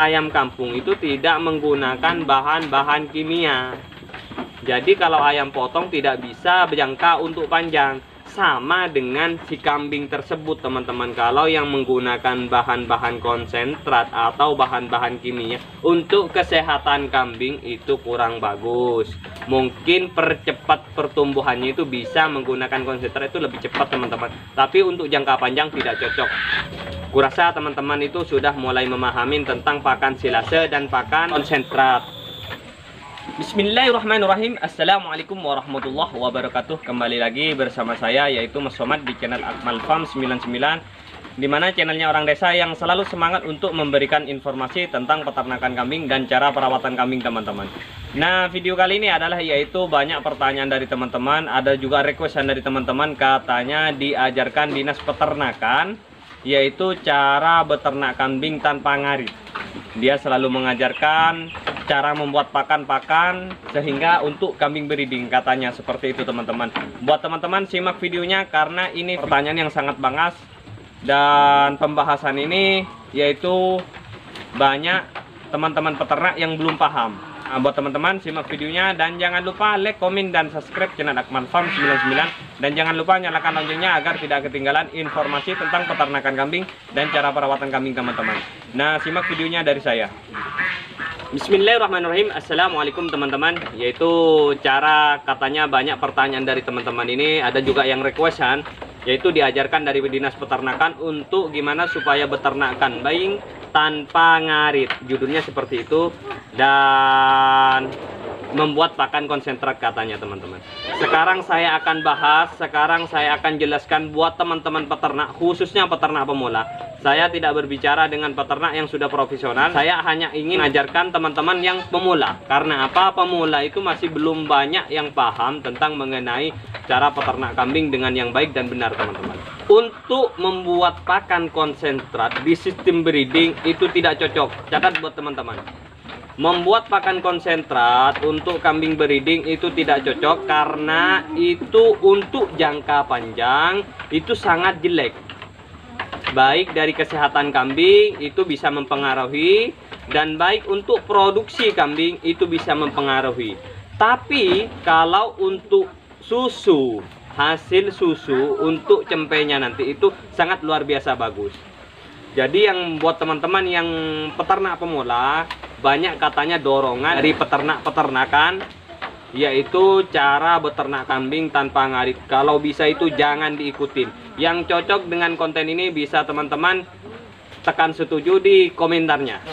ayam kampung itu tidak menggunakan bahan-bahan kimia. Jadi kalau ayam potong tidak bisa berjangka untuk panjang. Sama dengan si kambing tersebut teman-teman. Kalau yang menggunakan bahan-bahan konsentrat atau bahan-bahan kimia, untuk kesehatan kambing itu kurang bagus. Mungkin percepat pertumbuhannya itu bisa menggunakan konsentrat, itu lebih cepat teman-teman. Tapi untuk jangka panjang tidak cocok. Kurasa teman-teman itu sudah mulai memahami tentang pakan silase dan pakan konsentrat. Bismillahirrahmanirrahim. Assalamualaikum warahmatullahi wabarakatuh. Kembali lagi bersama saya, yaitu Mas Somad, di channel Akmal Farm 99, dimana channelnya orang desa yang selalu semangat untuk memberikan informasi tentang peternakan kambing dan cara perawatan kambing teman-teman. Nah, video kali ini adalah yaitu banyak pertanyaan dari teman-teman, ada juga requestan dari teman-teman, katanya diajarkan dinas peternakan yaitu cara beternak kambing tanpa ngarit. Dia selalu mengajarkan cara membuat pakan-pakan sehingga untuk kambing breeding, katanya seperti itu teman-teman. Buat teman-teman simak videonya karena ini pertanyaan yang sangat bangas, dan pembahasan ini yaitu banyak teman-teman peternak yang belum paham. Nah, buat teman-teman simak videonya dan jangan lupa like, komen, dan subscribe channel Akmal Farm 99, dan jangan lupa nyalakan loncengnya agar tidak ketinggalan informasi tentang peternakan kambing dan cara perawatan kambing teman-teman. Nah, simak videonya dari saya. Bismillahirrahmanirrahim. Assalamualaikum teman-teman. Yaitu cara, katanya banyak pertanyaan dari teman-teman ini, ada juga yang requestan, yaitu diajarkan dari dinas peternakan untuk gimana supaya beternak kambing tanpa ngarit. Judulnya seperti itu, dan membuat pakan konsentrat katanya teman-teman. Sekarang saya akan bahas, sekarang saya akan jelaskan buat teman-teman peternak, khususnya peternak pemula. Saya tidak berbicara dengan peternak yang sudah profesional. Saya hanya ingin mengajarkan teman-teman yang pemula. Karena apa? Pemula itu masih belum banyak yang paham tentang mengenai cara peternak kambing dengan yang baik dan benar teman-teman. Untuk membuat pakan konsentrat di sistem breeding itu tidak cocok. Catat buat teman-teman. Membuat pakan konsentrat untuk kambing breeding itu tidak cocok karena itu untuk jangka panjang itu sangat jelek. Baik dari kesehatan kambing itu bisa mempengaruhi, dan baik untuk produksi kambing itu bisa mempengaruhi. Tapi kalau untuk susu, hasil susu untuk cempenya nanti itu sangat luar biasa bagus. Jadi yang buat teman-teman yang peternak pemula, banyak katanya dorongan dari peternak-peternakan, yaitu cara beternak kambing tanpa ngarit. Kalau bisa itu jangan diikutin. Yang cocok dengan konten ini bisa teman-teman tekan setuju di komentarnya.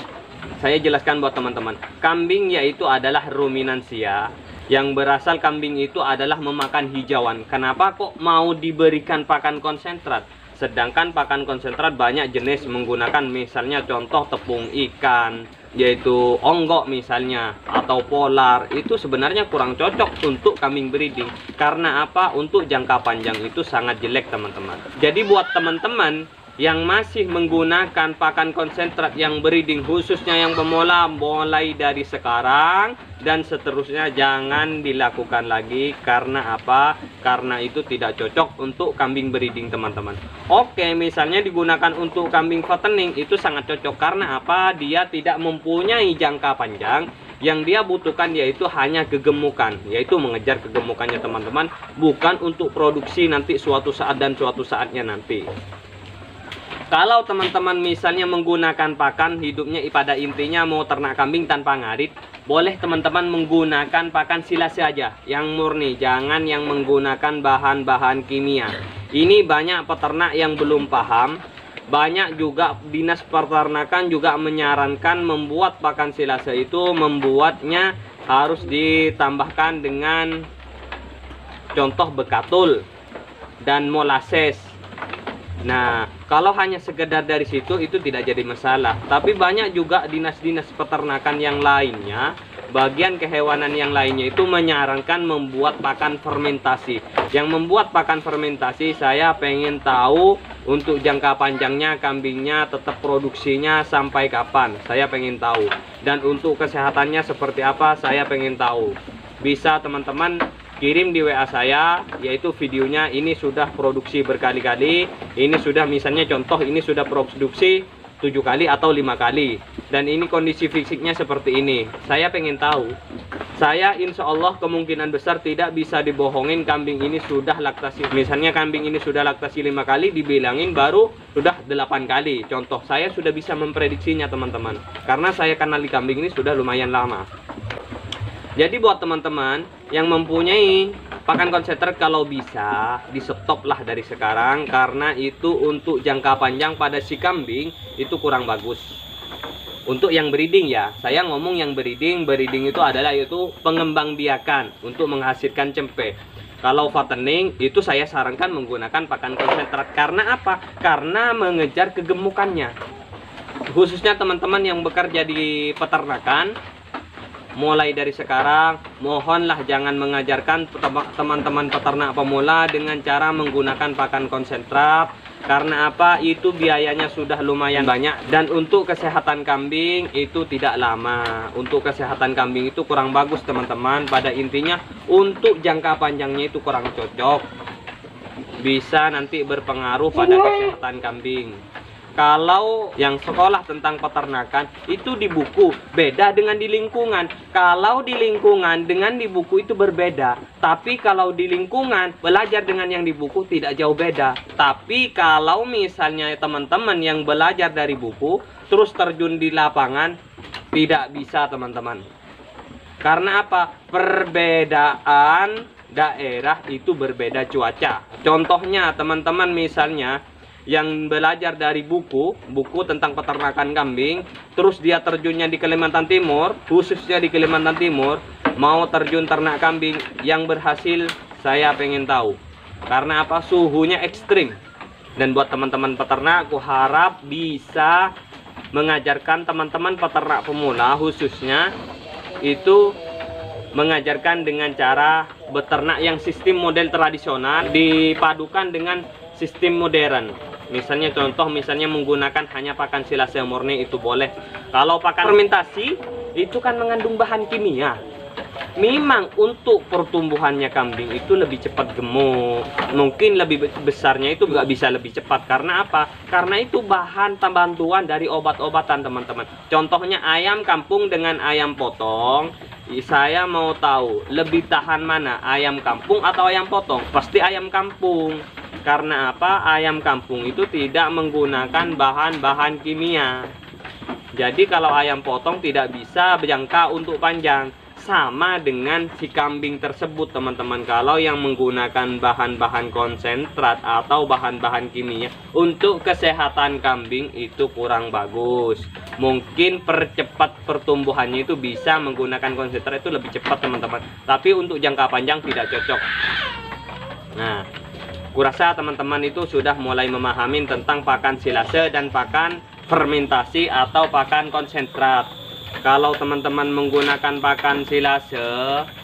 Saya jelaskan buat teman-teman. Kambing yaitu adalah ruminansia, yang berasal kambing itu adalah memakan hijauan. Kenapa kok mau diberikan pakan konsentrat? Sedangkan pakan konsentrat banyak jenis menggunakan, misalnya contoh tepung ikan, yaitu onggok misalnya, atau polar. Itu sebenarnya kurang cocok untuk kambing breeding. Karena apa? Untuk jangka panjang itu sangat jelek teman-teman. Jadi buat teman-teman yang masih menggunakan pakan konsentrat yang breeding, khususnya yang pemula, mulai dari sekarang dan seterusnya jangan dilakukan lagi. Karena apa? Karena itu tidak cocok untuk kambing breeding teman-teman. Oke, misalnya digunakan untuk kambing fattening itu sangat cocok. Karena apa? Dia tidak mempunyai jangka panjang. Yang dia butuhkan yaitu hanya kegemukan, yaitu mengejar kegemukannya teman-teman, bukan untuk produksi nanti suatu saat dan suatu saatnya nanti. Kalau teman-teman misalnya menggunakan pakan hidupnya pada intinya mau ternak kambing tanpa ngarit, boleh teman-teman menggunakan pakan silase aja yang murni, jangan yang menggunakan bahan-bahan kimia. Ini banyak peternak yang belum paham. Banyak juga dinas peternakan juga menyarankan membuat pakan silase itu membuatnya harus ditambahkan dengan contoh bekatul dan molases. Nah, kalau hanya sekedar dari situ itu tidak jadi masalah. Tapi banyak juga dinas-dinas peternakan yang lainnya, bagian kehewanan yang lainnya itu menyarankan membuat pakan fermentasi. Yang membuat pakan fermentasi saya pengen tahu untuk jangka panjangnya kambingnya tetap produksinya sampai kapan. Saya pengen tahu. Dan untuk kesehatannya seperti apa saya pengen tahu. Bisa teman-teman kirim di WA saya, yaitu videonya ini sudah produksi berkali-kali. Ini sudah misalnya contoh ini sudah produksi 7 kali atau 5 kali. Dan ini kondisi fisiknya seperti ini. Saya pengen tahu, saya insya Allah kemungkinan besar tidak bisa dibohongin kambing ini sudah laktasi. Misalnya kambing ini sudah laktasi 5 kali, dibilangin baru sudah 8 kali. Contoh, saya sudah bisa memprediksinya teman-teman, karena saya kenal di kambing ini sudah lumayan lama. Jadi buat teman-teman yang mempunyai pakan konsentrat, kalau bisa di stop lah dari sekarang, karena itu untuk jangka panjang pada si kambing itu kurang bagus. Untuk yang breeding ya, saya ngomong yang breeding itu adalah itu pengembang biakan untuk menghasilkan cempe. Kalau fattening itu saya sarankan menggunakan pakan konsentrat. Karena apa? Karena mengejar kegemukannya. Khususnya teman-teman yang bekerja di peternakan, mulai dari sekarang mohonlah jangan mengajarkan teman-teman peternak pemula dengan cara menggunakan pakan konsentrat. Karena apa? Itu biayanya sudah lumayan banyak, dan untuk kesehatan kambing itu tidak lama. Untuk kesehatan kambing itu kurang bagus teman-teman. Pada intinya untuk jangka panjangnya itu kurang cocok, bisa nanti berpengaruh pada kesehatan kambing. Kalau yang sekolah tentang peternakan itu di buku, beda dengan di lingkungan. Kalau di lingkungan dengan di buku itu berbeda. Tapi kalau di lingkungan belajar dengan yang di buku tidak jauh beda. Tapi kalau misalnya teman-teman yang belajar dari buku terus terjun di lapangan, tidak bisa teman-teman. Karena apa? Perbedaan daerah itu berbeda cuaca. Contohnya teman-teman misalnya yang belajar dari buku tentang peternakan kambing, terus dia terjunnya di Kalimantan Timur, khususnya di Kalimantan Timur, mau terjun ternak kambing yang berhasil, saya pengen tahu. Karena apa? Suhunya ekstrim. Dan buat teman-teman peternak, aku harap bisa mengajarkan teman-teman peternak pemula khususnya itu mengajarkan dengan cara beternak yang sistem model tradisional dipadukan dengan sistem modern. Misalnya contoh, misalnya menggunakan hanya pakan silase murni itu boleh. Kalau pakan fermentasi itu kan mengandung bahan kimia. Memang untuk pertumbuhannya kambing itu lebih cepat gemuk. Mungkin lebih besarnya itu nggak bisa lebih cepat. Karena apa? Karena itu bahan bantuan dari obat-obatan teman-teman. Contohnya ayam kampung dengan ayam potong. Saya mau tahu lebih tahan mana, ayam kampung atau ayam potong? Pasti ayam kampung. Karena apa? Ayam kampung itu tidak menggunakan bahan-bahan kimia. Jadi kalau ayam potong tidak bisa berjangka untuk panjang. Sama dengan si kambing tersebut teman-teman. Kalau yang menggunakan bahan-bahan konsentrat atau bahan-bahan kimia, untuk kesehatan kambing itu kurang bagus. Mungkin percepat pertumbuhannya itu bisa menggunakan konsentrat itu lebih cepat teman-teman. Tapi untuk jangka panjang tidak cocok. Nah, kurasa teman-teman itu sudah mulai memahami tentang pakan silase dan pakan fermentasi atau pakan konsentrat. Kalau teman-teman menggunakan pakan silase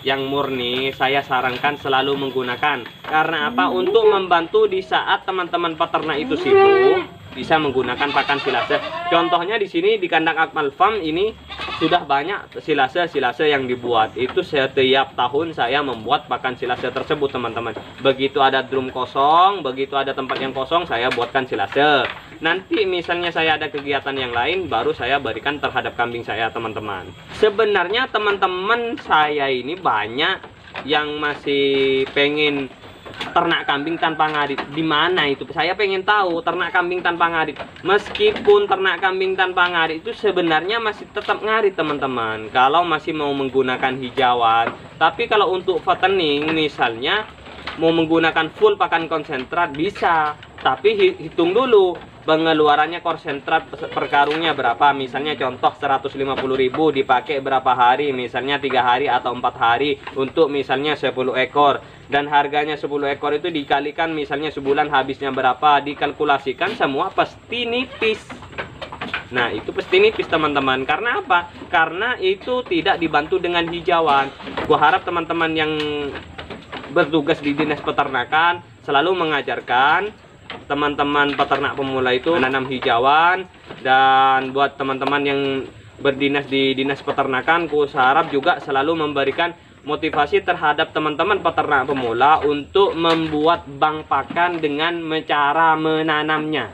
yang murni, saya sarankan selalu menggunakan. Karena apa? Untuk membantu di saat teman-teman peternak itu sibuk, bisa menggunakan pakan silase. Contohnya di sini di kandang Akmal Farm ini sudah banyak silase yang dibuat. Itu setiap tahun saya membuat pakan silase tersebut teman-teman. Begitu ada drum kosong, begitu ada tempat yang kosong, saya buatkan silase. Nanti misalnya saya ada kegiatan yang lain, baru saya berikan terhadap kambing saya teman-teman. Sebenarnya teman-teman saya ini banyak yang masih pengen ternak kambing tanpa ngarit. Di mana itu? Saya pengen tahu ternak kambing tanpa ngarit. Meskipun ternak kambing tanpa ngarit itu sebenarnya masih tetap ngarit teman-teman, kalau masih mau menggunakan hijauan. Tapi kalau untuk fattening misalnya mau menggunakan full pakan konsentrat bisa. Tapi hitung dulu pengeluarannya konsentrat per karungnya berapa. Misalnya contoh 150.000 dipakai berapa hari, misalnya 3 hari atau 4 hari untuk misalnya 10 ekor. Dan harganya 10 ekor itu dikalikan misalnya sebulan habisnya berapa, dikalkulasikan semua pasti nipis. Nah itu pasti nipis teman-teman. Karena apa? Karena itu tidak dibantu dengan hijauan. Gua harap teman-teman yang bertugas di dinas peternakan selalu mengajarkan teman-teman peternak pemula itu menanam hijauan. Dan buat teman-teman yang berdinas di dinas peternakan, ku harap juga selalu memberikan motivasi terhadap teman-teman peternak pemula untuk membuat bank pakan dengan cara menanamnya.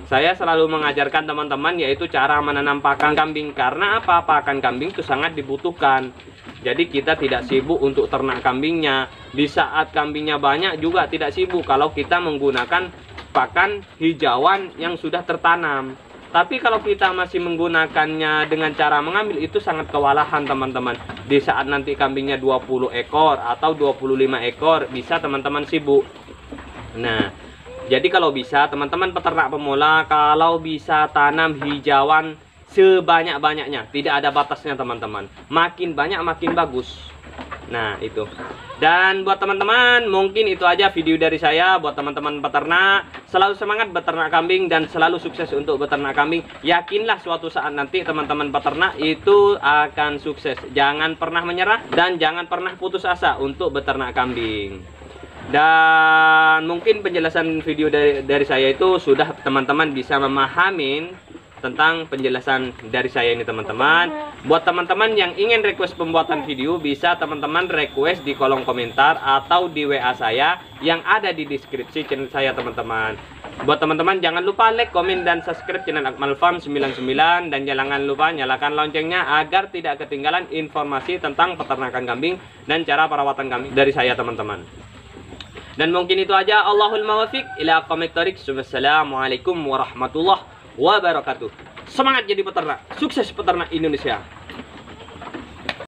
Saya selalu mengajarkan teman-teman yaitu cara menanam pakan kambing. Karena apa? Pakan kambing itu sangat dibutuhkan. Jadi kita tidak sibuk untuk ternak kambingnya. Di saat kambingnya banyak juga tidak sibuk kalau kita menggunakan pakan hijauan yang sudah tertanam. Tapi kalau kita masih menggunakannya dengan cara mengambil, itu sangat kewalahan teman-teman. Di saat nanti kambingnya 20 ekor atau 25 ekor, bisa teman-teman sibuk. Nah, jadi kalau bisa teman-teman peternak pemula, kalau bisa tanam hijauan sebanyak-banyaknya, tidak ada batasnya teman-teman. Makin banyak makin bagus. Nah itu. Dan buat teman-teman, mungkin itu aja video dari saya. Buat teman-teman peternak, selalu semangat beternak kambing dan selalu sukses untuk beternak kambing. Yakinlah suatu saat nanti teman-teman peternak itu akan sukses. Jangan pernah menyerah dan jangan pernah putus asa untuk beternak kambing. Dan mungkin penjelasan video dari saya itu sudah teman-teman bisa memahami tentang penjelasan dari saya ini teman-teman. Buat teman-teman yang ingin request pembuatan video, bisa teman-teman request di kolom komentar atau di WA saya yang ada di deskripsi channel saya teman-teman. Buat teman-teman jangan lupa like, komen, dan subscribe channel Akmal Farm 99. Dan jangan lupa nyalakan loncengnya agar tidak ketinggalan informasi tentang peternakan kambing dan cara perawatan kambing dari saya teman-teman. Dan mungkin itu aja. Allahul muwaffiq ila aqwamit thoriq. Wassalamualaikum warahmatullahi wabarakatuh. Semangat jadi peternak, sukses peternak Indonesia.